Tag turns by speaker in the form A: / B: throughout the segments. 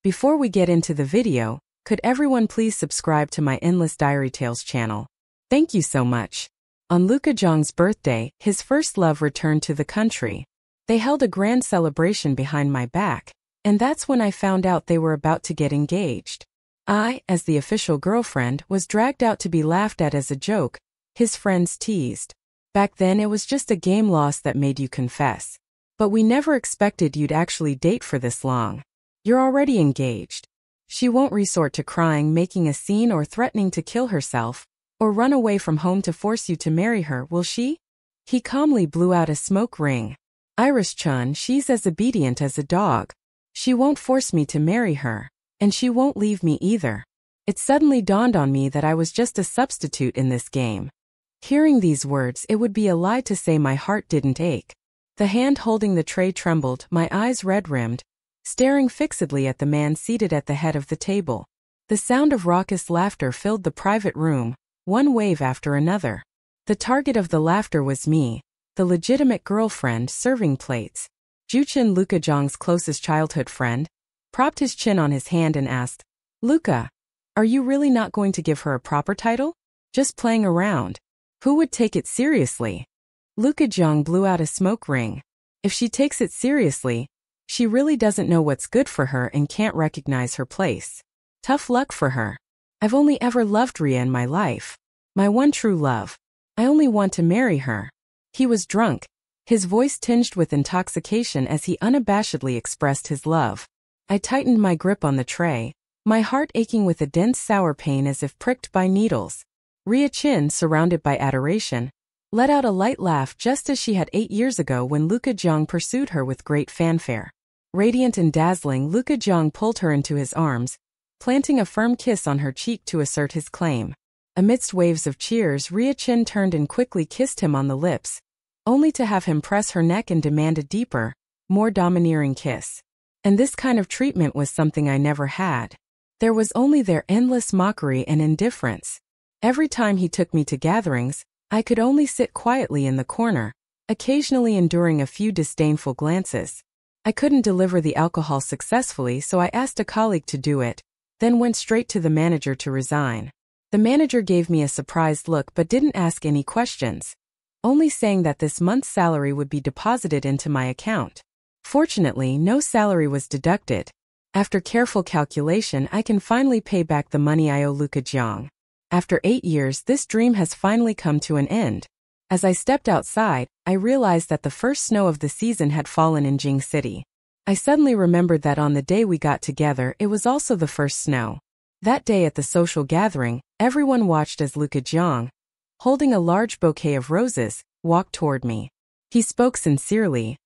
A: Before we get into the video, could everyone please subscribe to my Endless Diary Tales channel? Thank you so much. On Luka Jong's birthday, his first love returned to the country. They held a grand celebration behind my back, and that's when I found out they were about to get engaged. I, as the official girlfriend, was dragged out to be laughed at as a joke, his friends teased. Back then it was just a game lost that made you confess. But we never expected you'd actually date for this long. You're already engaged. She won't resort to crying, making a scene, or threatening to kill herself, or run away from home to force you to marry her, will she? He calmly blew out a smoke ring. Iris-chun, she's as obedient as a dog. She won't force me to marry her, and she won't leave me either. It suddenly dawned on me that I was just a substitute in this game. Hearing these words, it would be a lie to say my heart didn't ache. The hand holding the tray trembled, my eyes red-rimmed, staring fixedly at the man seated at the head of the table. The sound of raucous laughter filled the private room, one wave after another. The target of the laughter was me, the legitimate girlfriend serving plates. Juchin, Luka Jong's closest childhood friend, propped his chin on his hand and asked, "Luka, are you really not going to give her a proper title? Just playing around? Who would take it seriously?" Luka Jong blew out a smoke ring. If she takes it seriously, she really doesn't know what's good for her and can't recognize her place. Tough luck for her. I've only ever loved Ria in my life. My one true love. I only want to marry her. He was drunk, his voice tinged with intoxication as he unabashedly expressed his love. I tightened my grip on the tray, my heart aching with a dense sour pain as if pricked by needles. Ria Chin, surrounded by adoration, let out a light laugh just as she had 8 years ago when Luka Jong pursued her with great fanfare. Radiant and dazzling, Luka Jong pulled her into his arms, planting a firm kiss on her cheek to assert his claim. Amidst waves of cheers, Ria Chin turned and quickly kissed him on the lips, only to have him press her neck and demand a deeper, more domineering kiss. And this kind of treatment was something I never had. There was only their endless mockery and indifference. Every time he took me to gatherings, I could only sit quietly in the corner, occasionally enduring a few disdainful glances. I couldn't deliver the alcohol successfully, so I asked a colleague to do it, then went straight to the manager to resign. The manager gave me a surprised look but didn't ask any questions, only saying that this month's salary would be deposited into my account. Fortunately, no salary was deducted. After careful calculation, I can finally pay back the money I owe Luka Jong. After 8 years, this dream has finally come to an end. As I stepped outside, I realized that the first snow of the season had fallen in Jing City. I suddenly remembered that on the day we got together, it was also the first snow. That day at the social gathering, everyone watched as Luka Jong, holding a large bouquet of roses, walked toward me. He spoke sincerely.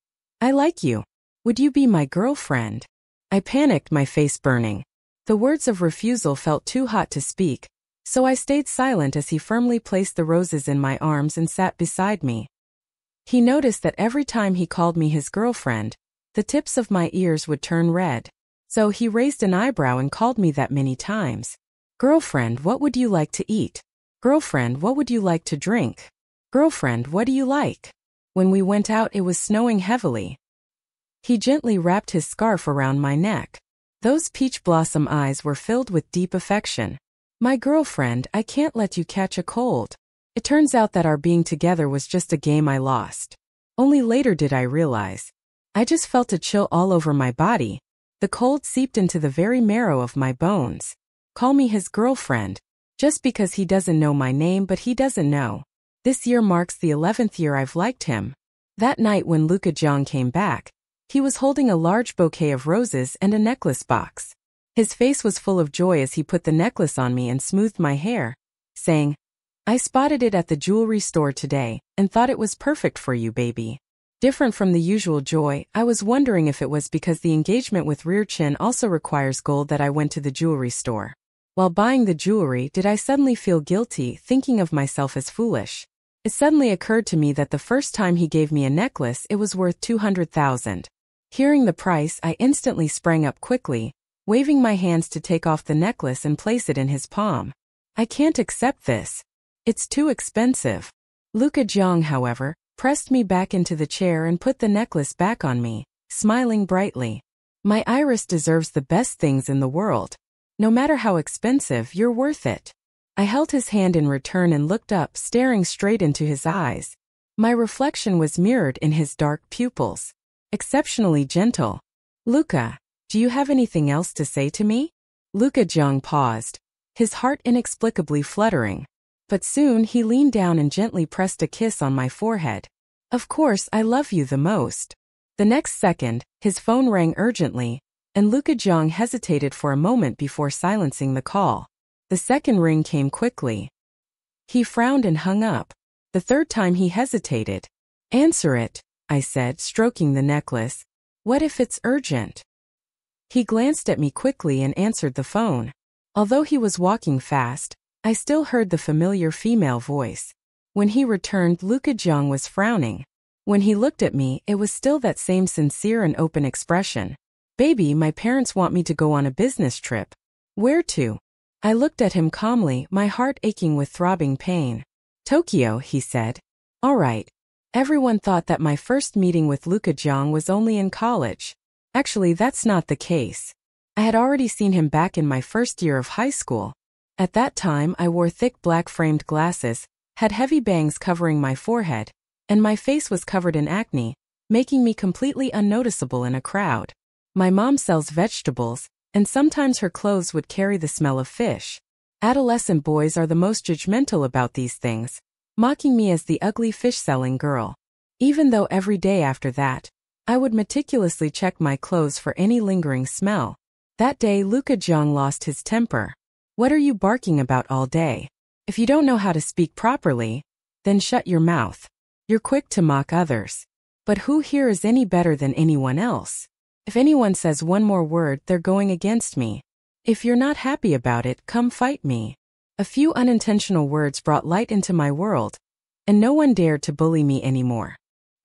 A: "I like you. Would you be my girlfriend?" I panicked, my face burning. The words of refusal felt too hot to speak, so I stayed silent as he firmly placed the roses in my arms and sat beside me. He noticed that every time he called me his girlfriend, the tips of my ears would turn red. So he raised an eyebrow and called me that many times. "Girlfriend, what would you like to eat? Girlfriend, what would you like to drink? Girlfriend, what do you like?" When we went out, it was snowing heavily. He gently wrapped his scarf around my neck. Those peach blossom eyes were filled with deep affection. "My girlfriend, I can't let you catch a cold." It turns out that our being together was just a game I lost. Only later did I realize. I just felt a chill all over my body. The cold seeped into the very marrow of my bones. Call me his girlfriend, just because he doesn't know my name, but he doesn't know. This year marks the 11th year I've liked him. That night when Luka Jong came back, he was holding a large bouquet of roses and a necklace box. His face was full of joy as he put the necklace on me and smoothed my hair, saying, "I spotted it at the jewelry store today, and thought it was perfect for you, baby." Different from the usual joy, I was wondering if it was because the engagement with Ria Chin also requires gold that I went to the jewelry store. While buying the jewelry, did I suddenly feel guilty, thinking of myself as foolish. It suddenly occurred to me that the first time he gave me a necklace, it was worth 200,000. Hearing the price, I instantly sprang up quickly, waving my hands to take off the necklace and place it in his palm. "I can't accept this. It's too expensive." Luka Jong, however, pressed me back into the chair and put the necklace back on me, smiling brightly. My Iris deserves the best things in the world. No matter how expensive, you're worth it. I held his hand in return and looked up, staring straight into his eyes. My reflection was mirrored in his dark pupils. Exceptionally gentle. Luca, do you have anything else to say to me? Luca Jung paused, his heart inexplicably fluttering. But soon he leaned down and gently pressed a kiss on my forehead. Of course, I love you the most. The next second, his phone rang urgently, and Luca Jung hesitated for a moment before silencing the call. The second ring came quickly. He frowned and hung up. The third time he hesitated. Answer it, I said, stroking the necklace. What if it's urgent? He glanced at me quickly and answered the phone. Although he was walking fast, I still heard the familiar female voice. When he returned, Luca Jung was frowning. When he looked at me, it was still that same sincere and open expression. Baby, my parents want me to go on a business trip. Where to? I looked at him calmly, my heart aching with throbbing pain. Tokyo, he said. All right. Everyone thought that my first meeting with Luca Jung was only in college. Actually, that's not the case. I had already seen him back in my first year of high school. At that time, I wore thick black-framed glasses, had heavy bangs covering my forehead, and my face was covered in acne, making me completely unnoticeable in a crowd. My mom sells vegetables, and sometimes her clothes would carry the smell of fish. Adolescent boys are the most judgmental about these things, mocking me as the ugly fish-selling girl. Even though every day after that, I would meticulously check my clothes for any lingering smell. That day, Luca Jung lost his temper. What are you barking about all day? If you don't know how to speak properly, then shut your mouth. You're quick to mock others. But who here is any better than anyone else? If anyone says one more word, they're going against me. If you're not happy about it, come fight me. A few unintentional words brought light into my world, and no one dared to bully me anymore.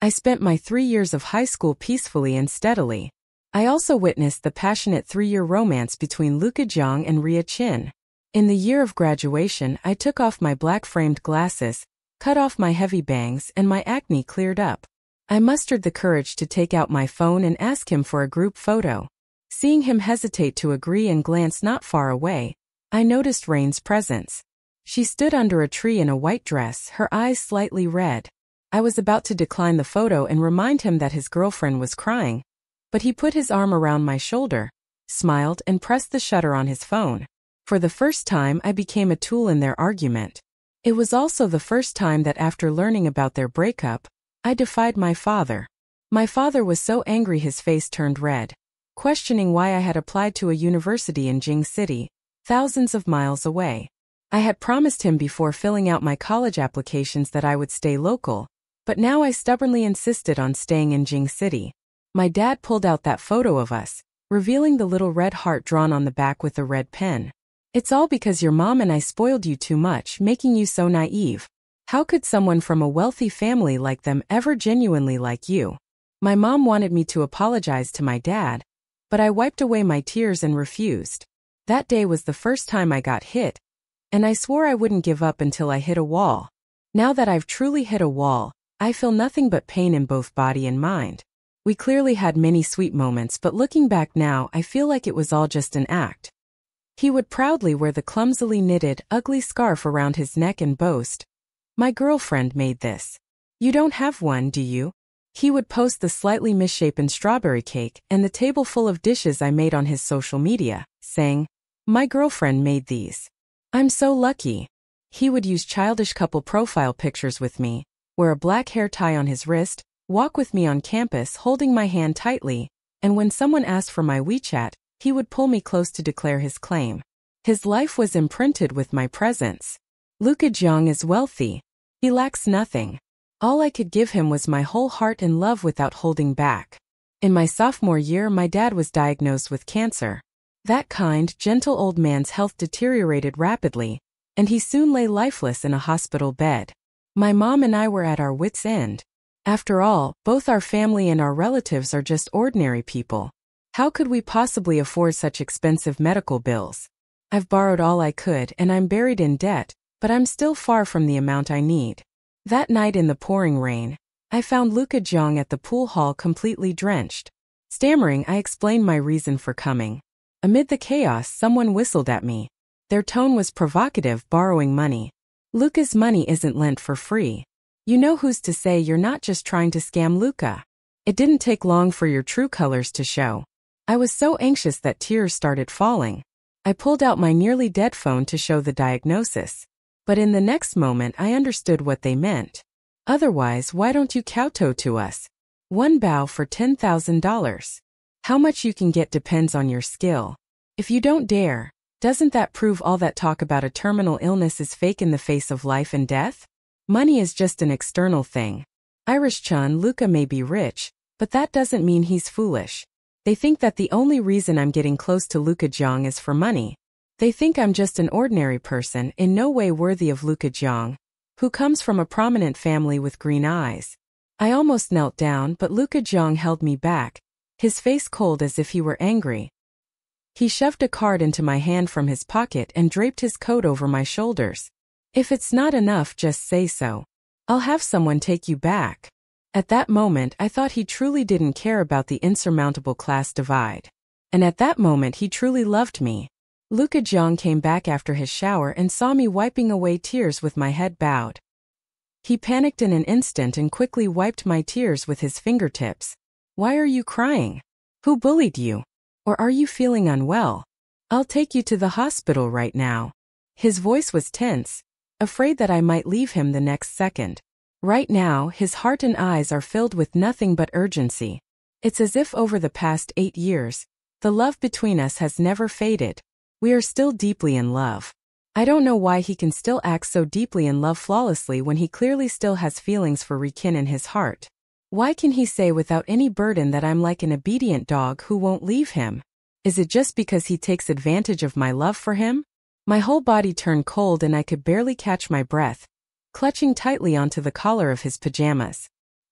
A: I spent my 3 years of high school peacefully and steadily. I also witnessed the passionate 3-year romance between Luca Jung and Ria Chin. In the year of graduation, I took off my black-framed glasses, cut off my heavy bangs, and my acne cleared up. I mustered the courage to take out my phone and ask him for a group photo. Seeing him hesitate to agree and glance not far away, I noticed Rain's presence. She stood under a tree in a white dress, her eyes slightly red. I was about to decline the photo and remind him that his girlfriend was crying, but he put his arm around my shoulder, smiled, and pressed the shutter on his phone. For the first time, I became a tool in their argument. It was also the first time that after learning about their breakup, I defied my father. My father was so angry his face turned red, questioning why I had applied to a university in Jing City, thousands of miles away. I had promised him before filling out my college applications that I would stay local, but now I stubbornly insisted on staying in Jing City. My dad pulled out that photo of us, revealing the little red heart drawn on the back with a red pen. It's all because your mom and I spoiled you too much, making you so naive. How could someone from a wealthy family like them ever genuinely like you? My mom wanted me to apologize to my dad, but I wiped away my tears and refused. That day was the first time I got hit, and I swore I wouldn't give up until I hit a wall. Now that I've truly hit a wall, I feel nothing but pain in both body and mind. We clearly had many sweet moments, but looking back now, I feel like it was all just an act. He would proudly wear the clumsily knitted, ugly scarf around his neck and boast, "My girlfriend made this. You don't have one, do you?" He would post the slightly misshapen strawberry cake and the table full of dishes I made on his social media, saying, "My girlfriend made these. I'm so lucky." He would use childish couple profile pictures with me, wear a black hair tie on his wrist, walk with me on campus holding my hand tightly, and when someone asked for my WeChat, he would pull me close to declare his claim. His life was imprinted with my presence. Luca Jung is wealthy. He lacks nothing. All I could give him was my whole heart and love without holding back. In my sophomore year, my dad was diagnosed with cancer. That kind, gentle old man's health deteriorated rapidly, and he soon lay lifeless in a hospital bed. My mom and I were at our wits' end. After all, both our family and our relatives are just ordinary people. How could we possibly afford such expensive medical bills? I've borrowed all I could and I'm buried in debt, but I'm still far from the amount I need. That night in the pouring rain, I found Luca Jung at the pool hall completely drenched. Stammering, I explained my reason for coming. Amid the chaos, someone whistled at me. Their tone was provocative, borrowing money. Luca's money isn't lent for free. You know who's to say you're not just trying to scam Luca? It didn't take long for your true colors to show. I was so anxious that tears started falling. I pulled out my nearly dead phone to show the diagnosis. But in the next moment I understood what they meant. Otherwise, why don't you kowtow to us? One bow for $10,000. How much you can get depends on your skill. If you don't dare, doesn't that prove all that talk about a terminal illness is fake in the face of life and death? Money is just an external thing. Irish-chan, Luca may be rich, but that doesn't mean he's foolish. They think that the only reason I'm getting close to Luca Jiang is for money. They think I'm just an ordinary person, in no way worthy of Luca Jiang, who comes from a prominent family with green eyes. I almost knelt down, but Luca Jiang held me back, his face cold as if he were angry. He shoved a card into my hand from his pocket and draped his coat over my shoulders. If it's not enough, just say so. I'll have someone take you back. At that moment, I thought he truly didn't care about the insurmountable class divide. And at that moment, he truly loved me. Luca Jiang came back after his shower and saw me wiping away tears with my head bowed. He panicked in an instant and quickly wiped my tears with his fingertips. Why are you crying? Who bullied you? Or are you feeling unwell? I'll take you to the hospital right now. His voice was tense, afraid that I might leave him the next second. Right now, his heart and eyes are filled with nothing but urgency. It's as if over the past 8 years, the love between us has never faded. We are still deeply in love. I don't know why he can still act so deeply in love flawlessly when he clearly still has feelings for Rikin in his heart. Why can he say without any burden that I'm like an obedient dog who won't leave him? Is it just because he takes advantage of my love for him? My whole body turned cold and I could barely catch my breath, clutching tightly onto the collar of his pajamas.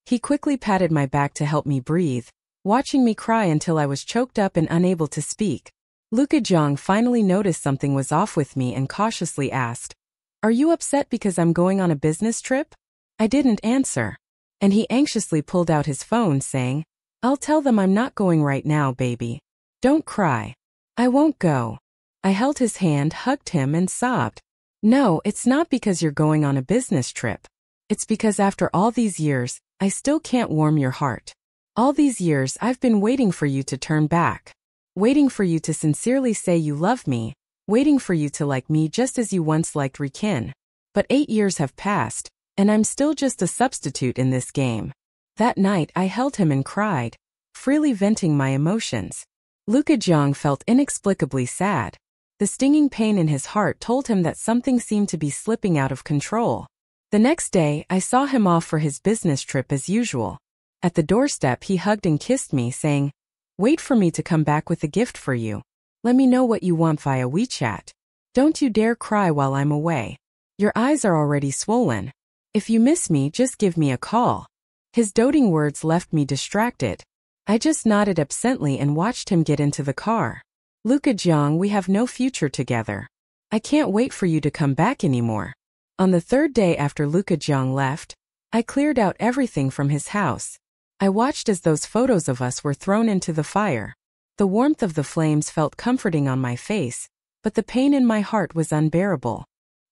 A: He quickly patted my back to help me breathe, watching me cry until I was choked up and unable to speak. Luca Jiang finally noticed something was off with me and cautiously asked, "Are you upset because I'm going on a business trip?" I didn't answer. And he anxiously pulled out his phone saying, "I'll tell them I'm not going right now, baby. Don't cry. I won't go." I held his hand, hugged him and sobbed. "No, it's not because you're going on a business trip. It's because after all these years, I still can't warm your heart. All these years I've been waiting for you to turn back. Waiting for you to sincerely say you love me, waiting for you to like me just as you once liked Rikin. But 8 years have passed, and I'm still just a substitute in this game." That night I held him and cried, freely venting my emotions. Luca Jiang felt inexplicably sad. The stinging pain in his heart told him that something seemed to be slipping out of control. The next day, I saw him off for his business trip as usual. At the doorstep he hugged and kissed me, saying, "Wait for me to come back with a gift for you. Let me know what you want via WeChat. Don't you dare cry while I'm away. Your eyes are already swollen. If you miss me, just give me a call." His doting words left me distracted. I just nodded absently and watched him get into the car. "Luca Jiang, we have no future together. I can't wait for you to come back anymore." On the third day after Luca Jiang left, I cleared out everything from his house. I watched as those photos of us were thrown into the fire. The warmth of the flames felt comforting on my face, but the pain in my heart was unbearable.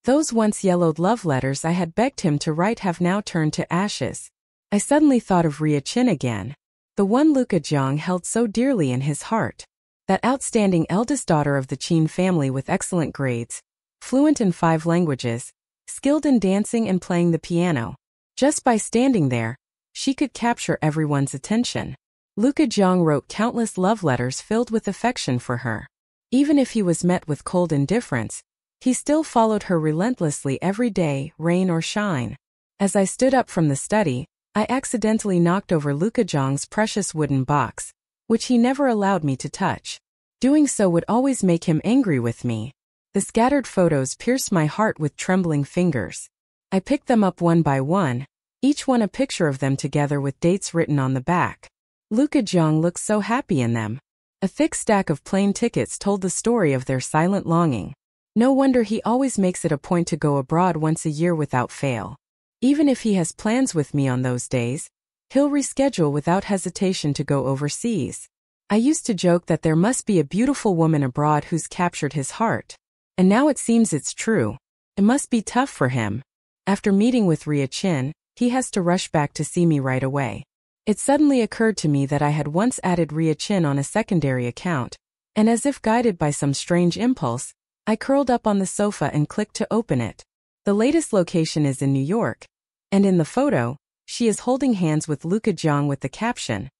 A: Those once yellowed love letters I had begged him to write have now turned to ashes. I suddenly thought of Ria Chin again, the one Luca Jiang held so dearly in his heart. That outstanding eldest daughter of the Qin family with excellent grades, fluent in 5 languages, skilled in dancing and playing the piano. Just by standing there, she could capture everyone's attention. Luca Jiang wrote countless love letters filled with affection for her. Even if he was met with cold indifference, he still followed her relentlessly every day, rain or shine. As I stood up from the study, I accidentally knocked over Luca Jiang's precious wooden box, which he never allowed me to touch. Doing so would always make him angry with me. The scattered photos pierced my heart with trembling fingers. I picked them up one by one, each one a picture of them together with dates written on the back. Luca Jiang looked so happy in them. A thick stack of plane tickets told the story of their silent longing. No wonder he always makes it a point to go abroad once a year without fail. Even if he has plans with me on those days, he'll reschedule without hesitation to go overseas. I used to joke that there must be a beautiful woman abroad who's captured his heart. And now it seems it's true. It must be tough for him. After meeting with Ria Chin, he has to rush back to see me right away. It suddenly occurred to me that I had once added Ria Chin on a secondary account, and as if guided by some strange impulse, I curled up on the sofa and clicked to open it. The latest location is in New York, and in the photo, she is holding hands with Luka Jiang with the caption,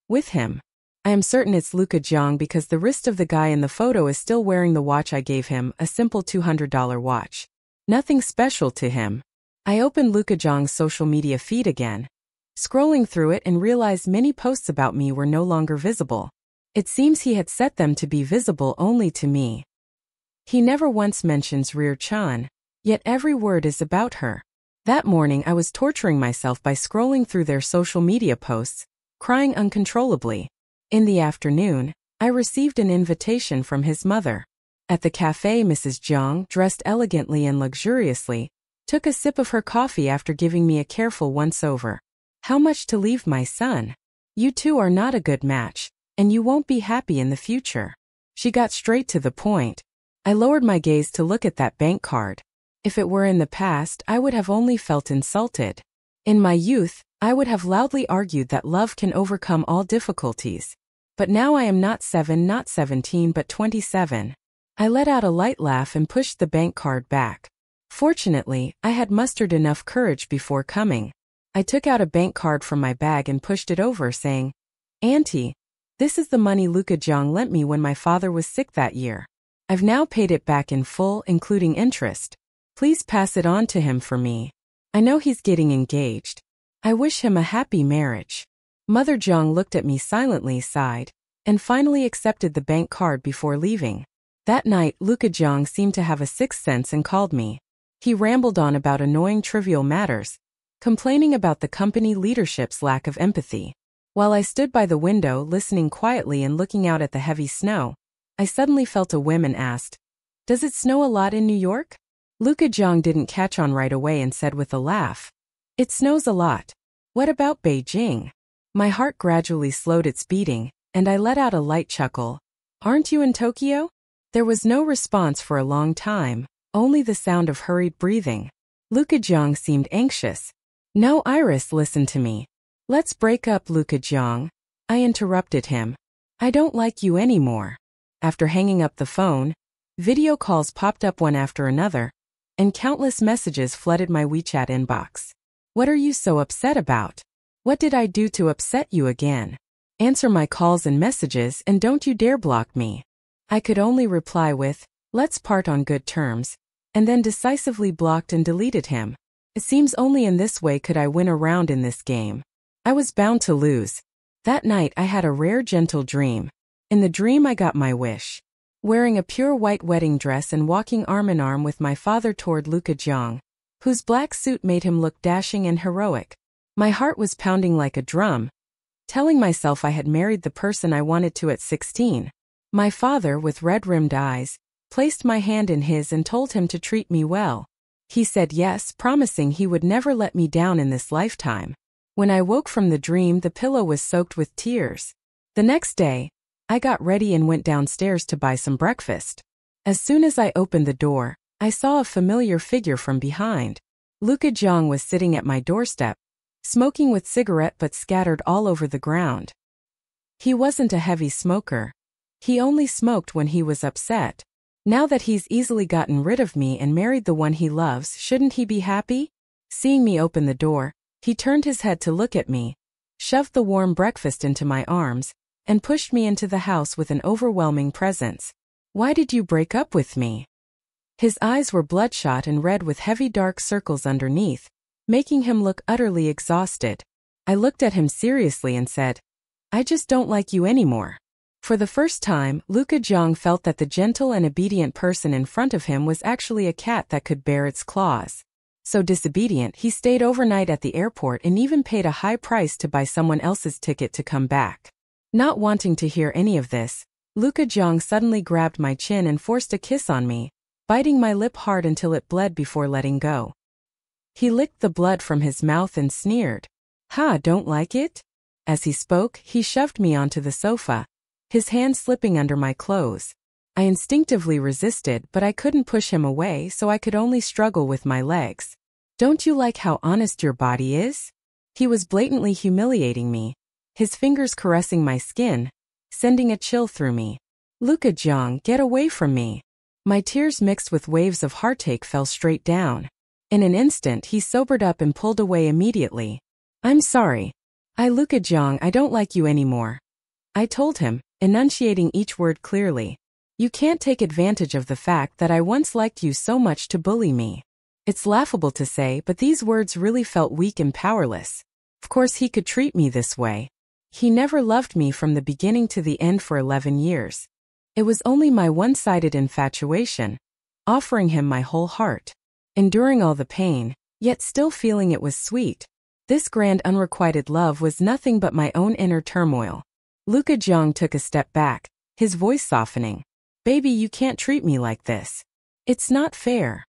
A: "With him." I am certain it's Luka Jiang because the wrist of the guy in the photo is still wearing the watch I gave him, a simple $200 watch. Nothing special to him. I opened Luka Jiang's social media feed again, scrolling through it and realized many posts about me were no longer visible. It seems he had set them to be visible only to me. He never once mentions Ria Chin, yet every word is about her. That morning I was torturing myself by scrolling through their social media posts, crying uncontrollably. In the afternoon, I received an invitation from his mother. At the cafe, Mrs. Jiang, dressed elegantly and luxuriously, took a sip of her coffee after giving me a careful once-over. "How much to leave my son? You two are not a good match, and you won't be happy in the future." She got straight to the point. I lowered my gaze to look at that bank card. If it were in the past, I would have only felt insulted. In my youth, I would have loudly argued that love can overcome all difficulties. But now I am not 17 but 27. I let out a light laugh and pushed the bank card back. Fortunately, I had mustered enough courage before coming. I took out a bank card from my bag and pushed it over, saying, "Auntie, this is the money Luka Jiang lent me when my father was sick that year. I've now paid it back in full, including interest. Please pass it on to him for me. I know he's getting engaged. I wish him a happy marriage." Mother Jiang looked at me silently, sighed, and finally accepted the bank card before leaving. That night, Luka Jiang seemed to have a sixth sense and called me. He rambled on about annoying trivial matters, complaining about the company leadership's lack of empathy. While I stood by the window listening quietly and looking out at the heavy snow, I suddenly felt a whim and asked, "Does it snow a lot in New York?" Luka Jiang didn't catch on right away and said with a laugh, "It snows a lot. What about Beijing?" My heart gradually slowed its beating, and I let out a light chuckle. "Aren't you in Tokyo?" There was no response for a long time, only the sound of hurried breathing. Luka Jiang seemed anxious. "No, Iris, listen to me. Let's break up, Luka Jiang." I interrupted him. "I don't like you anymore." After hanging up the phone, video calls popped up one after another, and countless messages flooded my WeChat inbox. "What are you so upset about? What did I do to upset you again? Answer my calls and messages and don't you dare block me." I could only reply with, "Let's part on good terms," and then decisively blocked and deleted him. It seems only in this way could I win a round in this game. I was bound to lose. That night I had a rare gentle dream. In the dream I got my wish. Wearing a pure white wedding dress and walking arm in arm with my father toward Luka Jiang, whose black suit made him look dashing and heroic. My heart was pounding like a drum, telling myself I had married the person I wanted to at 16. My father, with red-rimmed eyes, placed my hand in his and told him to treat me well. He said yes, promising he would never let me down in this lifetime. When I woke from the dream, the pillow was soaked with tears. The next day, I got ready and went downstairs to buy some breakfast. As soon as I opened the door, I saw a familiar figure from behind. Luka Jiang was sitting at my doorstep, smoking with cigarette butts scattered all over the ground. He wasn't a heavy smoker. He only smoked when he was upset. Now that he's easily gotten rid of me and married the one he loves, shouldn't he be happy? Seeing me open the door, he turned his head to look at me, shoved the warm breakfast into my arms, and pushed me into the house with an overwhelming presence. "Why did you break up with me?" His eyes were bloodshot and red with heavy dark circles underneath, making him look utterly exhausted. I looked at him seriously and said, "I just don't like you anymore." For the first time, Luka Jiang felt that the gentle and obedient person in front of him was actually a cat that could bear its claws. So disobedient, he stayed overnight at the airport and even paid a high price to buy someone else's ticket to come back. Not wanting to hear any of this, Luka Jiang suddenly grabbed my chin and forced a kiss on me, biting my lip hard until it bled before letting go. He licked the blood from his mouth and sneered, "Ha, don't like it?" As he spoke, he shoved me onto the sofa, his hand slipping under my clothes. I instinctively resisted, but I couldn't push him away, so I could only struggle with my legs. Don't you like how honest your body is? He was blatantly humiliating me, his fingers caressing my skin, sending a chill through me. Luka Jong, get away from me. My tears mixed with waves of heartache fell straight down. In an instant he sobered up and pulled away immediately. I'm sorry. Luka Jong, I don't like you anymore. I told him, enunciating each word clearly. You can't take advantage of the fact that I once liked you so much to bully me. It's laughable to say, but these words really felt weak and powerless. Of course he could treat me this way. He never loved me from the beginning to the end for 11 years. It was only my one-sided infatuation, offering him my whole heart, enduring all the pain, yet still feeling it was sweet. This grand unrequited love was nothing but my own inner turmoil. Luka Jong took a step back, his voice softening. Baby, you can't treat me like this. It's not fair.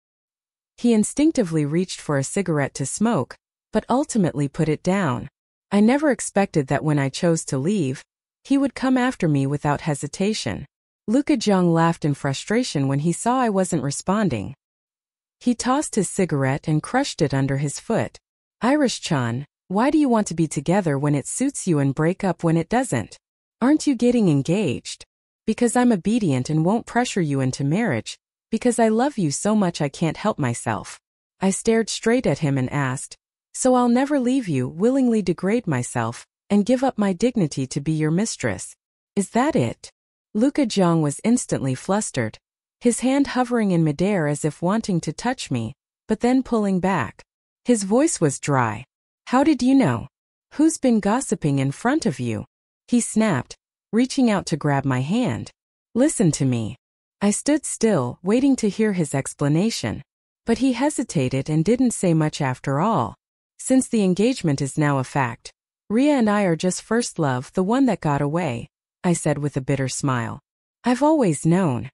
A: He instinctively reached for a cigarette to smoke, but ultimately put it down. I never expected that when I chose to leave, he would come after me without hesitation. Luka Jong laughed in frustration when he saw I wasn't responding. He tossed his cigarette and crushed it under his foot. Irish-chan, why do you want to be together when it suits you and break up when it doesn't? Aren't you getting engaged? Because I'm obedient and won't pressure you into marriage, because I love you so much I can't help myself. I stared straight at him and asked, so I'll never leave you, willingly degrade myself, and give up my dignity to be your mistress. Is that it? Luka Jong was instantly flustered, his hand hovering in midair as if wanting to touch me, but then pulling back. His voice was dry. How did you know? Who's been gossiping in front of you? He snapped, reaching out to grab my hand. Listen to me. I stood still, waiting to hear his explanation. But he hesitated and didn't say much after all. Since the engagement is now a fact, Ria and I are just first love, the one that got away, I said with a bitter smile. I've always known,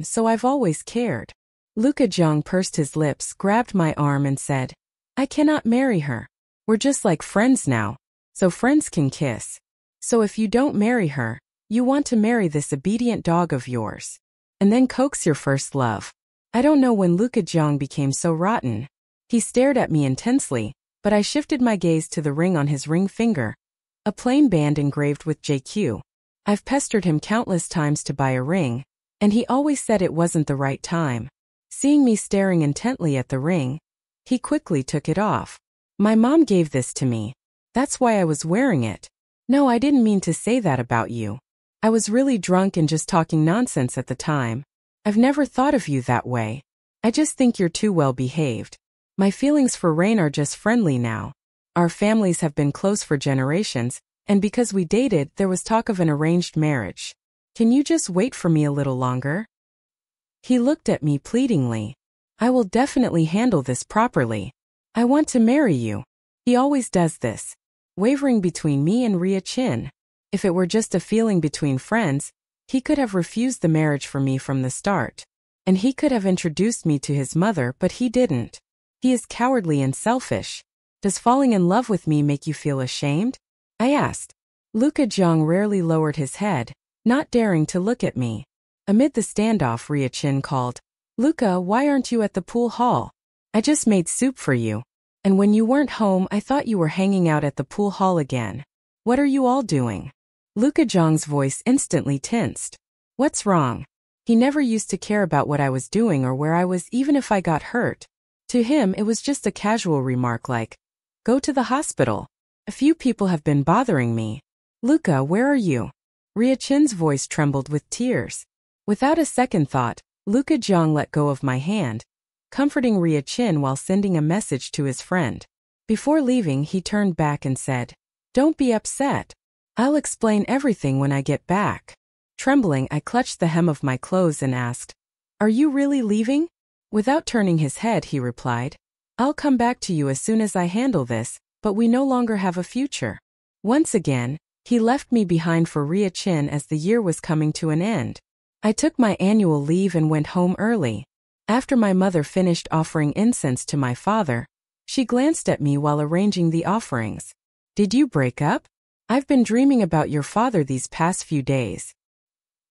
A: so I've always cared. Luka Jong pursed his lips, grabbed my arm and said, I cannot marry her. We're just like friends now, so friends can kiss. So if you don't marry her, you want to marry this obedient dog of yours. And then coax your first love. I don't know when Luka Jong became so rotten. He stared at me intensely, but I shifted my gaze to the ring on his ring finger. A plain band engraved with JQ. I've pestered him countless times to buy a ring, and he always said it wasn't the right time. Seeing me staring intently at the ring, he quickly took it off. My mom gave this to me. That's why I was wearing it. No, I didn't mean to say that about you. I was really drunk and just talking nonsense at the time. I've never thought of you that way. I just think you're too well behaved. My feelings for Rain are just friendly now. Our families have been close for generations, and because we dated, there was talk of an arranged marriage. Can you just wait for me a little longer? He looked at me pleadingly. I will definitely handle this properly. I want to marry you. He always does this, wavering between me and Ria Chin. If it were just a feeling between friends, he could have refused the marriage for me from the start. And he could have introduced me to his mother, but he didn't. He is cowardly and selfish. Does falling in love with me make you feel ashamed? I asked. Luka Jong rarely lowered his head, not daring to look at me. Amid the standoff, Ria Chin called, Luka, why aren't you at the pool hall? I just made soup for you. And when you weren't home, I thought you were hanging out at the pool hall again. What are you all doing? Luka Jong's voice instantly tensed. What's wrong? He never used to care about what I was doing or where I was, even if I got hurt. To him, it was just a casual remark like, go to the hospital. A few people have been bothering me. Luka, where are you? Ria Chin's voice trembled with tears. Without a second thought, Luka Jong let go of my hand, comforting Ria Chin while sending a message to his friend. Before leaving, he turned back and said, don't be upset. I'll explain everything when I get back. Trembling, I clutched the hem of my clothes and asked, are you really leaving? Without turning his head, he replied, I'll come back to you as soon as I handle this, but we no longer have a future. Once again, he left me behind for Ria Chin as the year was coming to an end. I took my annual leave and went home early. After my mother finished offering incense to my father, she glanced at me while arranging the offerings. Did you break up? I've been dreaming about your father these past few days.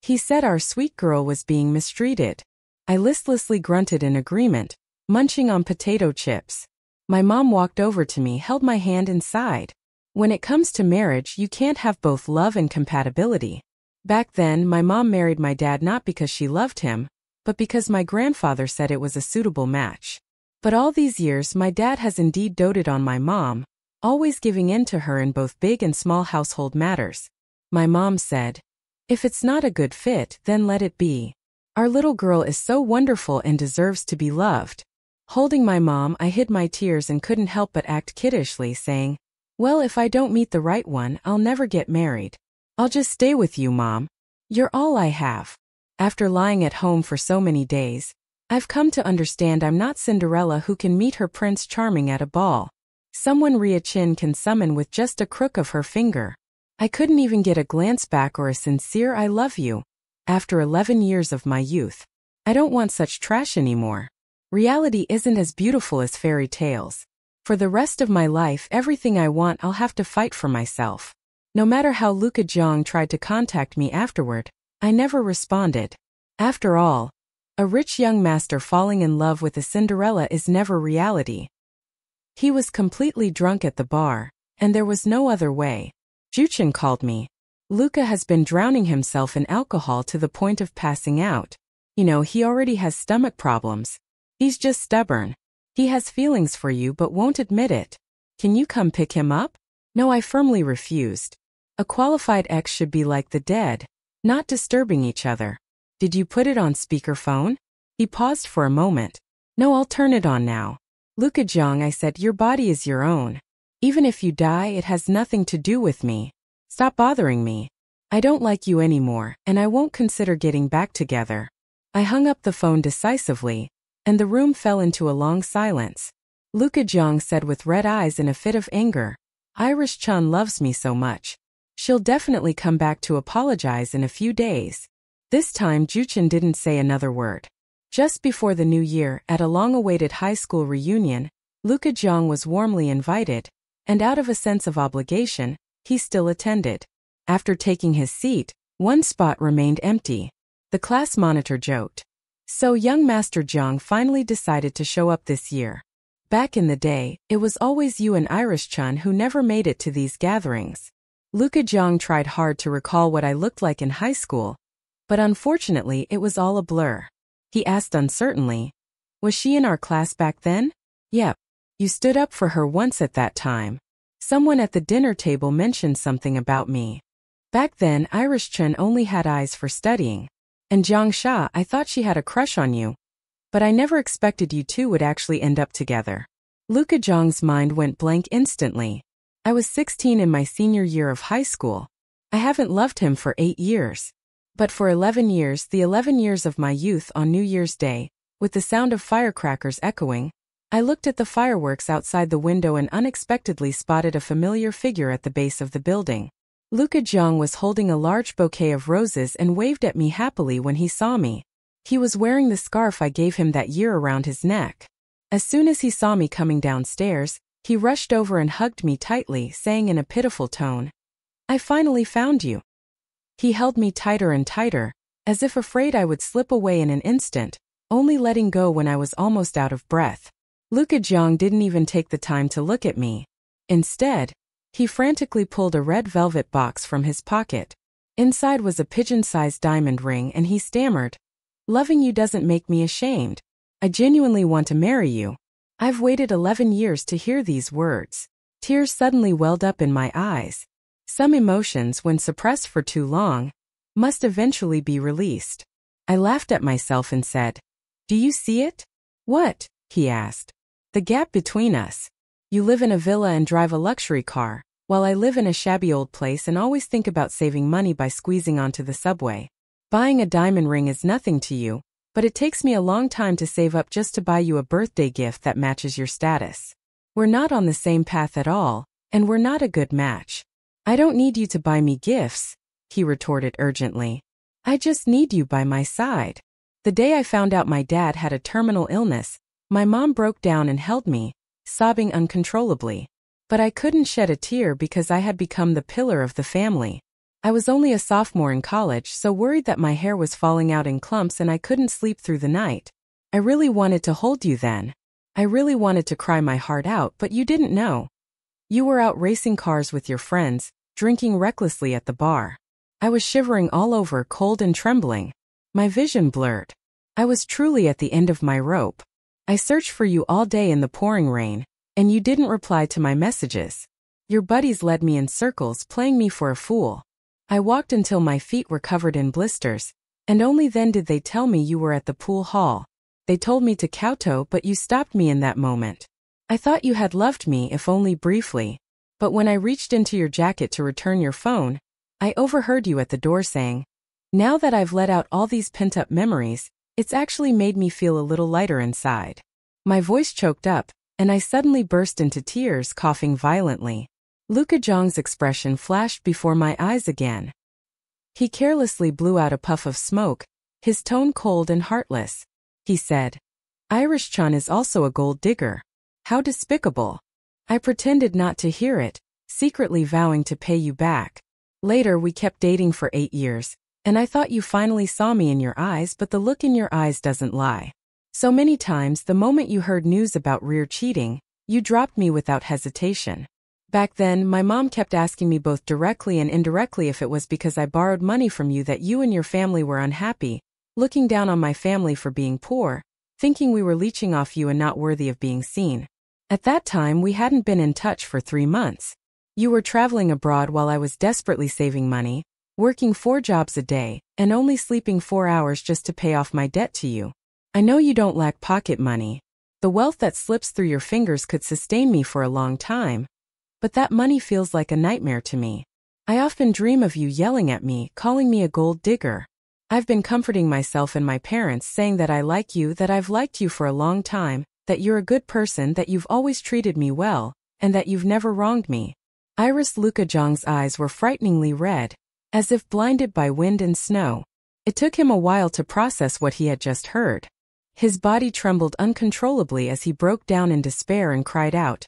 A: He said our sweet girl was being mistreated. I listlessly grunted in agreement, munching on potato chips. My mom walked over to me, held my hand and sighed. When it comes to marriage, you can't have both love and compatibility. Back then, my mom married my dad not because she loved him, but because my grandfather said it was a suitable match. But all these years, my dad has indeed doted on my mom, always giving in to her in both big and small household matters. My mom said, "If it's not a good fit, then let it be. Our little girl is so wonderful and deserves to be loved." Holding my mom, I hid my tears and couldn't help but act kiddishly, saying, "Well, if I don't meet the right one, I'll never get married. I'll just stay with you, Mom. You're all I have." After lying at home for so many days, I've come to understand I'm not Cinderella who can meet her Prince Charming at a ball. Someone Ria Chin can summon with just a crook of her finger. I couldn't even get a glance back or a sincere "I love you." After 11 years of my youth, I don't want such trash anymore. Reality isn't as beautiful as fairy tales. For the rest of my life, everything I want I'll have to fight for myself. No matter how Luka Jiang tried to contact me afterward, I never responded. After all, a rich young master falling in love with a Cinderella is never reality. He was completely drunk at the bar, and there was no other way. Juchen called me. Luka has been drowning himself in alcohol to the point of passing out. You know, he already has stomach problems. He's just stubborn. He has feelings for you but won't admit it. Can you come pick him up? No, I firmly refused. A qualified ex should be like the dead, not disturbing each other. Did you put it on speakerphone? He paused for a moment. No, I'll turn it on now. Luka Jiang, I said, your body is your own. Even if you die, it has nothing to do with me. Stop bothering me. I don't like you anymore, and I won't consider getting back together. I hung up the phone decisively, and the room fell into a long silence. Luka Jiang said with red eyes in a fit of anger, Iris Chun loves me so much. She'll definitely come back to apologize in a few days. This time Juchen didn't say another word. Just before the new year, at a long-awaited high school reunion, Luka Jiang was warmly invited, and out of a sense of obligation, he still attended. After taking his seat, one spot remained empty. The class monitor joked. So young Master Jiang finally decided to show up this year. Back in the day, it was always you and Iris Chun who never made it to these gatherings. Luka Jiang tried hard to recall what I looked like in high school, but unfortunately it was all a blur. He asked uncertainly, was she in our class back then? Yep. You stood up for her once at that time. Someone at the dinner table mentioned something about me. Back then, Iris Chun only had eyes for studying. And Jiang Sha, I thought she had a crush on you. But I never expected you two would actually end up together. Luka Jiang's mind went blank instantly. I was 16 in my senior year of high school. I haven't loved him for 8 years. But for 11 years, the 11 years of my youth on New Year's Day, with the sound of firecrackers echoing, I looked at the fireworks outside the window and unexpectedly spotted a familiar figure at the base of the building. Luka Jiang was holding a large bouquet of roses and waved at me happily when he saw me. He was wearing the scarf I gave him that year around his neck. As soon as he saw me coming downstairs, he rushed over and hugged me tightly, saying in a pitiful tone, I finally found you. He held me tighter and tighter, as if afraid I would slip away in an instant, only letting go when I was almost out of breath. Luka Jiang didn't even take the time to look at me. Instead, he frantically pulled a red velvet box from his pocket. Inside was a pigeon-sized diamond ring and he stammered, Loving you doesn't make me ashamed. I genuinely want to marry you. I've waited 11 years to hear these words. Tears suddenly welled up in my eyes. Some emotions, when suppressed for too long, must eventually be released. I laughed at myself and said, Do you see it? What? He asked. The gap between us. You live in a villa and drive a luxury car, while I live in a shabby old place and always think about saving money by squeezing onto the subway. Buying a diamond ring is nothing to you, but it takes me a long time to save up just to buy you a birthday gift that matches your status. We're not on the same path at all, and we're not a good match. I don't need you to buy me gifts, he retorted urgently. I just need you by my side. The day I found out my dad had a terminal illness, my mom broke down and held me, sobbing uncontrollably. But I couldn't shed a tear because I had become the pillar of the family. I was only a sophomore in college, so worried that my hair was falling out in clumps and I couldn't sleep through the night. I really wanted to hold you then. I really wanted to cry my heart out, but you didn't know. You were out racing cars with your friends, drinking recklessly at the bar. I was shivering all over, cold and trembling. My vision blurred. I was truly at the end of my rope. I searched for you all day in the pouring rain, and you didn't reply to my messages. Your buddies led me in circles, playing me for a fool. I walked until my feet were covered in blisters, and only then did they tell me you were at the pool hall. They told me to kowtow, but you stopped me in that moment. I thought you had loved me, if only briefly. But when I reached into your jacket to return your phone, I overheard you at the door saying, "Now that I've let out all these pent-up memories, it's actually made me feel a little lighter inside." My voice choked up, and I suddenly burst into tears, coughing violently. Luka Jong's expression flashed before my eyes again. He carelessly blew out a puff of smoke, his tone cold and heartless. He said, "Irish-chan is also a gold digger. How despicable." I pretended not to hear it, secretly vowing to pay you back. Later we kept dating for 8 years, and I thought you finally saw me in your eyes, but the look in your eyes doesn't lie. So many times the moment you heard news about rear cheating, you dropped me without hesitation. Back then, my mom kept asking me both directly and indirectly if it was because I borrowed money from you that you and your family were unhappy, looking down on my family for being poor, thinking we were leeching off you and not worthy of being seen. At that time, we hadn't been in touch for 3 months. You were traveling abroad while I was desperately saving money, working 4 jobs a day, and only sleeping 4 hours just to pay off my debt to you. I know you don't lack pocket money. The wealth that slips through your fingers could sustain me for a long time. But that money feels like a nightmare to me. I often dream of you yelling at me, calling me a gold digger. I've been comforting myself and my parents, saying that I like you, that I've liked you for a long time, that you're a good person, that you've always treated me well, and that you've never wronged me. Iris Luka Jong's eyes were frighteningly red, as if blinded by wind and snow. It took him a while to process what he had just heard. His body trembled uncontrollably as he broke down in despair and cried out,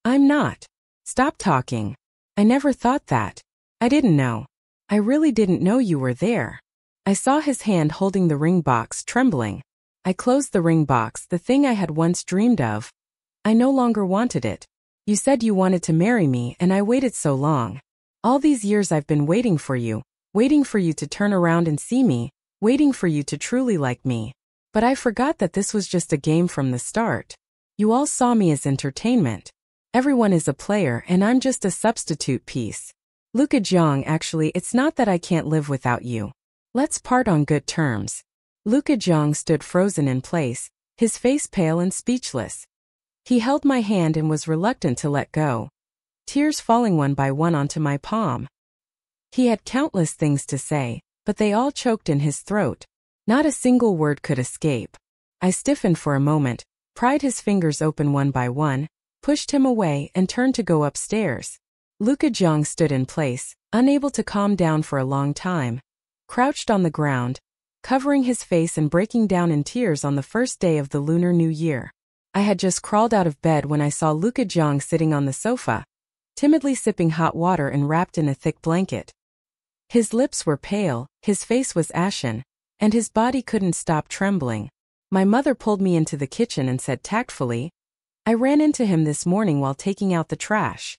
A: "I'm not. Stop talking. I never thought that. I didn't know. I really didn't know you were there." I saw his hand holding the ring box, trembling. I closed the ring box, the thing I had once dreamed of. I no longer wanted it. You said you wanted to marry me, and I waited so long. All these years I've been waiting for you to turn around and see me, waiting for you to truly like me. But I forgot that this was just a game from the start. You all saw me as entertainment. Everyone is a player and I'm just a substitute piece. Luka Jong, actually, it's not that I can't live without you. Let's part on good terms. Luka Jong stood frozen in place, his face pale and speechless. He held my hand and was reluctant to let go, tears falling one by one onto my palm. He had countless things to say, but they all choked in his throat. Not a single word could escape. I stiffened for a moment, pried his fingers open one by one, pushed him away and turned to go upstairs. Luka Jong stood in place, unable to calm down for a long time, crouched on the ground, covering his face and breaking down in tears on the first day of the Lunar New Year. I had just crawled out of bed when I saw Luka Jong sitting on the sofa, timidly sipping hot water and wrapped in a thick blanket. His lips were pale, his face was ashen, and his body couldn't stop trembling. My mother pulled me into the kitchen and said tactfully, "I ran into him this morning while taking out the trash.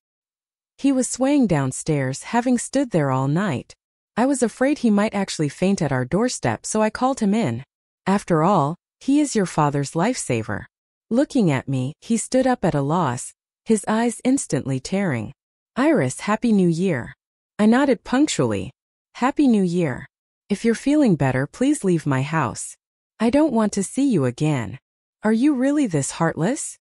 A: He was swaying downstairs, having stood there all night. I was afraid he might actually faint at our doorstep, so I called him in. After all, he is your father's lifesaver." Looking at me, he stood up at a loss, his eyes instantly tearing. "Iris, Happy New Year." I nodded punctually. "Happy New Year. If you're feeling better, please leave my house. I don't want to see you again. Are you really this heartless?"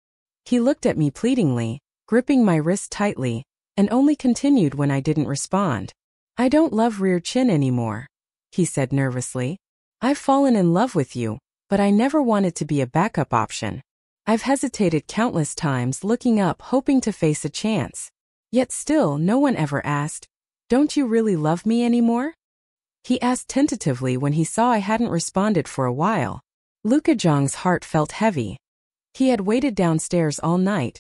A: He looked at me pleadingly, gripping my wrist tightly, and only continued when I didn't respond. "I don't love Rear Chin anymore," he said nervously. "I've fallen in love with you, but I never wanted to be a backup option. I've hesitated countless times, looking up, hoping to face a chance. Yet still, no one ever asked, 'Don't you really love me anymore?'" He asked tentatively when he saw I hadn't responded for a while. Luka Jong's heart felt heavy. He had waited downstairs all night,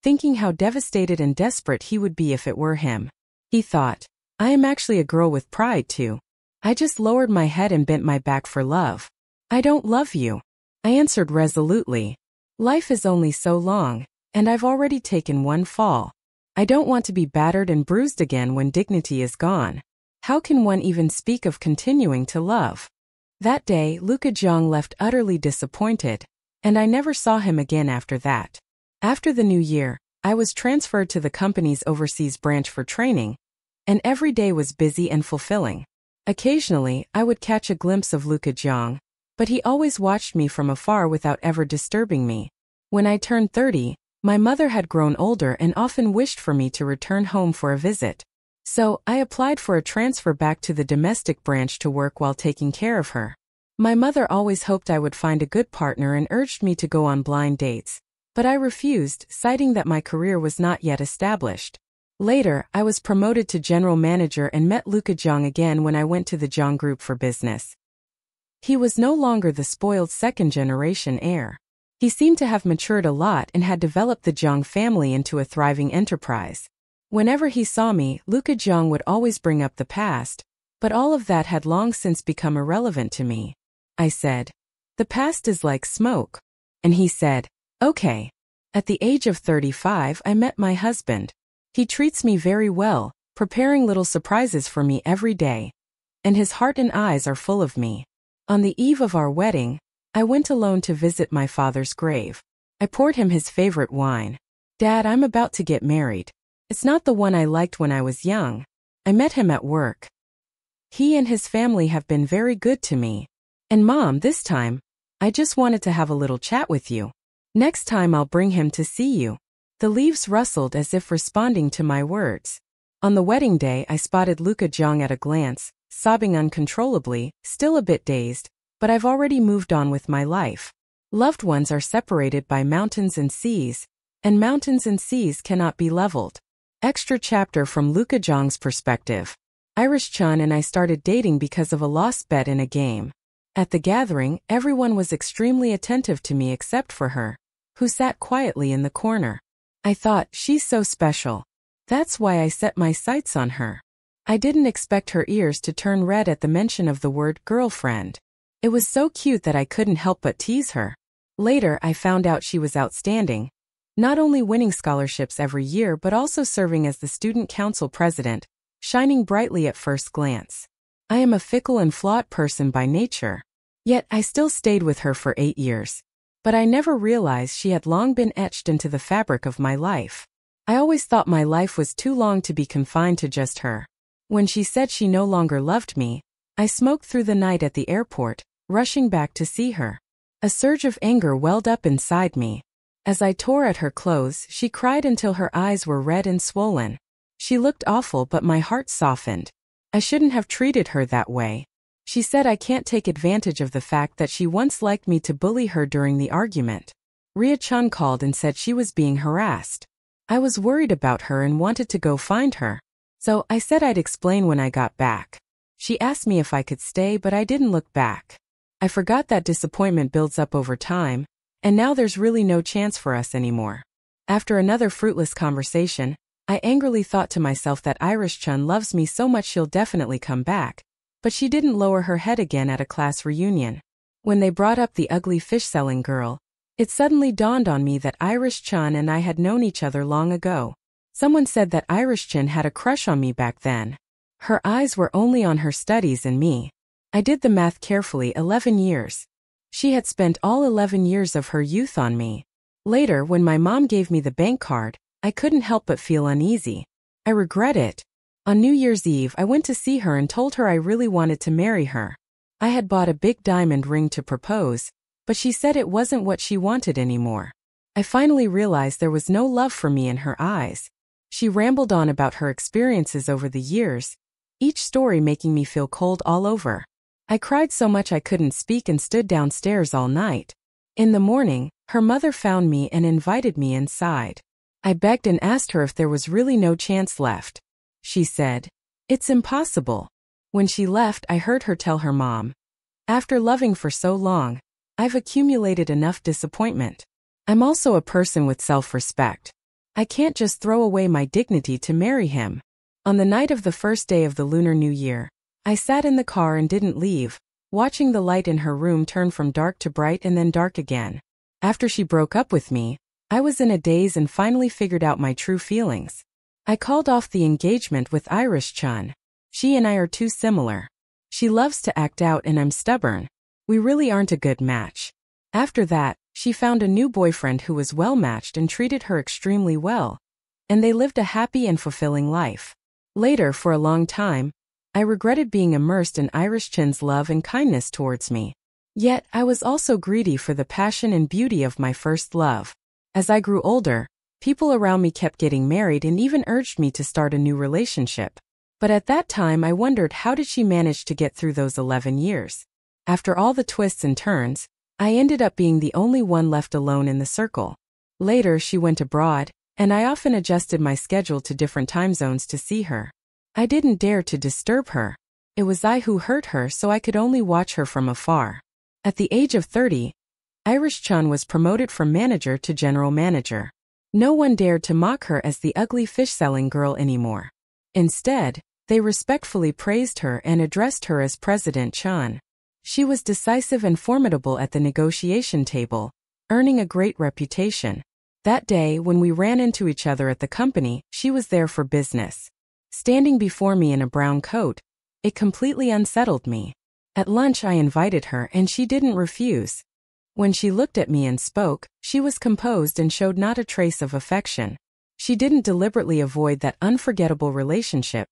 A: thinking how devastated and desperate he would be if it were him. He thought, I am actually a girl with pride too. I just lowered my head and bent my back for love. I don't love you. I answered resolutely. Life is only so long, and I've already taken one fall. I don't want to be battered and bruised again when dignity is gone. How can one even speak of continuing to love? That day, Luka Jong left utterly disappointed, and I never saw him again after that. After the new year, I was transferred to the company's overseas branch for training, and every day was busy and fulfilling. Occasionally, I would catch a glimpse of Luka Jong, but he always watched me from afar without ever disturbing me. When I turned 30, my mother had grown older and often wished for me to return home for a visit. So, I applied for a transfer back to the domestic branch to work while taking care of her. My mother always hoped I would find a good partner and urged me to go on blind dates, but I refused, citing that my career was not yet established. Later, I was promoted to general manager and met Luka Jong again when I went to the Jong Group for business. He was no longer the spoiled second-generation heir. He seemed to have matured a lot and had developed the Jong family into a thriving enterprise. Whenever he saw me, Luka Jong would always bring up the past, but all of that had long since become irrelevant to me. I said, the past is like smoke. And he said, okay. At the age of 35, I met my husband. He treats me very well, preparing little surprises for me every day. And his heart and eyes are full of me. On the eve of our wedding, I went alone to visit my father's grave. I poured him his favorite wine. Dad, I'm about to get married. It's not the one I liked when I was young. I met him at work. He and his family have been very good to me. And Mom, this time, I just wanted to have a little chat with you. Next time I'll bring him to see you. The leaves rustled as if responding to my words. On the wedding day, I spotted Luka Jong at a glance, sobbing uncontrollably, still a bit dazed, but I've already moved on with my life. Loved ones are separated by mountains and seas, and mountains and seas cannot be leveled. Extra chapter from Luka Jong's perspective. Irish Chun and I started dating because of a lost bet in a game. At the gathering, everyone was extremely attentive to me except for her, who sat quietly in the corner. I thought, she's so special. That's why I set my sights on her. I didn't expect her ears to turn red at the mention of the word girlfriend. It was so cute that I couldn't help but tease her. Later, I found out she was outstanding, not only winning scholarships every year but also serving as the student council president, shining brightly at first glance. I am a fickle and flawed person by nature. Yet I still stayed with her for 8 years. But I never realized she had long been etched into the fabric of my life. I always thought my life was too long to be confined to just her. When she said she no longer loved me, I smoked through the night at the airport, rushing back to see her. A surge of anger welled up inside me. As I tore at her clothes, she cried until her eyes were red and swollen. She looked awful, but my heart softened. I shouldn't have treated her that way. She said I can't take advantage of the fact that she once liked me to bully her during the argument. Ria Chun called and said she was being harassed. I was worried about her and wanted to go find her. So I said I'd explain when I got back. She asked me if I could stay, but I didn't look back. I forgot that disappointment builds up over time, and now there's really no chance for us anymore. After another fruitless conversation, I angrily thought to myself that Irish Chun loves me so much she'll definitely come back. But she didn't lower her head again at a class reunion. When they brought up the ugly fish-selling girl, it suddenly dawned on me that Irish Chun and I had known each other long ago. Someone said that Irish Chun had a crush on me back then. Her eyes were only on her studies and me. I did the math carefully, 11 years. She had spent all 11 years of her youth on me. Later, when my mom gave me the bank card, I couldn't help but feel uneasy. I regret it. On New Year's Eve, I went to see her and told her I really wanted to marry her. I had bought a big diamond ring to propose, but she said it wasn't what she wanted anymore. I finally realized there was no love for me in her eyes. She rambled on about her experiences over the years, each story making me feel cold all over. I cried so much I couldn't speak and stood downstairs all night. In the morning, her mother found me and invited me inside. I begged and asked her if there was really no chance left. She said, "It's impossible." When she left, I heard her tell her mom, "After loving for so long, I've accumulated enough disappointment. I'm also a person with self-respect. I can't just throw away my dignity to marry him. On the night of the first day of the Lunar New Year, I sat in the car and didn't leave, watching the light in her room turn from dark to bright and then dark again. After she broke up with me, I was in a daze and finally figured out my true feelings. I called off the engagement with Iris Chun. She and I are too similar. She loves to act out and I'm stubborn. We really aren't a good match. After that, she found a new boyfriend who was well-matched and treated her extremely well, and they lived a happy and fulfilling life. Later, for a long time, I regretted being immersed in Iris Chun's love and kindness towards me. Yet, I was also greedy for the passion and beauty of my first love. As I grew older, people around me kept getting married and even urged me to start a new relationship. But at that time I wondered, how did she manage to get through those 11 years? After all the twists and turns, I ended up being the only one left alone in the circle. Later she went abroad, and I often adjusted my schedule to different time zones to see her. I didn't dare to disturb her. It was I who hurt her, so I could only watch her from afar. At the age of 30, Iris Chun was promoted from manager to general manager. No one dared to mock her as the ugly fish-selling girl anymore. Instead, they respectfully praised her and addressed her as President Chun. She was decisive and formidable at the negotiation table, earning a great reputation. That day, when we ran into each other at the company, she was there for business. Standing before me in a brown coat, it completely unsettled me. At lunch I invited her and she didn't refuse. When she looked at me and spoke, she was composed and showed not a trace of affection. She didn't deliberately avoid that unforgettable relationship,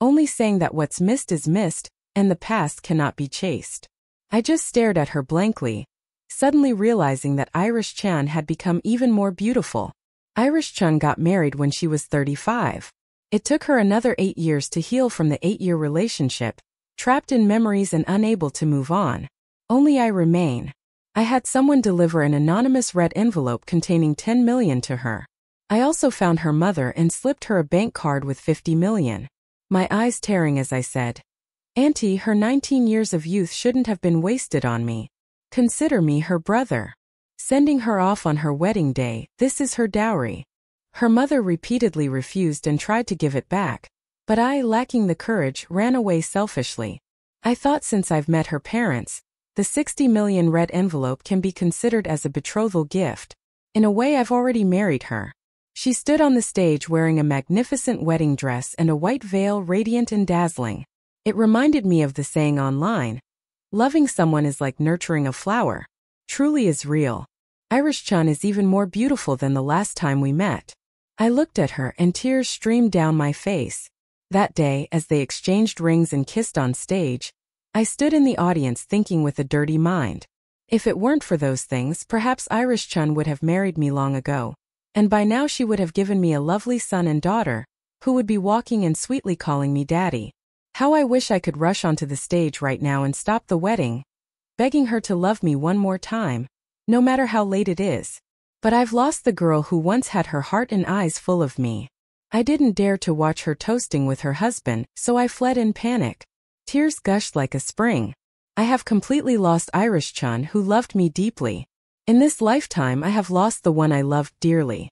A: only saying that what's missed is missed, and the past cannot be chased. I just stared at her blankly, suddenly realizing that Iris Chun had become even more beautiful. Iris Chun got married when she was 35. It took her another 8 years to heal from the 8-year relationship, trapped in memories and unable to move on. Only I remain. I had someone deliver an anonymous red envelope containing 10 million to her. I also found her mother and slipped her a bank card with 50 million. My eyes tearing as I said, "Auntie, her 19 years of youth shouldn't have been wasted on me. Consider me her brother. Sending her off on her wedding day, this is her dowry." Her mother repeatedly refused and tried to give it back, but I, lacking the courage, ran away selfishly. I thought since I've met her parents, the 60 million red envelope can be considered as a betrothal gift. In a way, I've already married her. She stood on the stage wearing a magnificent wedding dress and a white veil, radiant and dazzling. It reminded me of the saying online, "Loving someone is like nurturing a flower." Truly is real. Iris Chun is even more beautiful than the last time we met. I looked at her and tears streamed down my face. That day, as they exchanged rings and kissed on stage, I stood in the audience thinking with a dirty mind. If it weren't for those things, perhaps Iris Chun would have married me long ago. And by now she would have given me a lovely son and daughter, who would be walking and sweetly calling me daddy. How I wish I could rush onto the stage right now and stop the wedding, begging her to love me one more time, no matter how late it is. But I've lost the girl who once had her heart and eyes full of me. I didn't dare to watch her toasting with her husband, so I fled in panic. Tears gushed like a spring. I have completely lost Iris Chun, who loved me deeply. In this lifetime I have lost the one I loved dearly.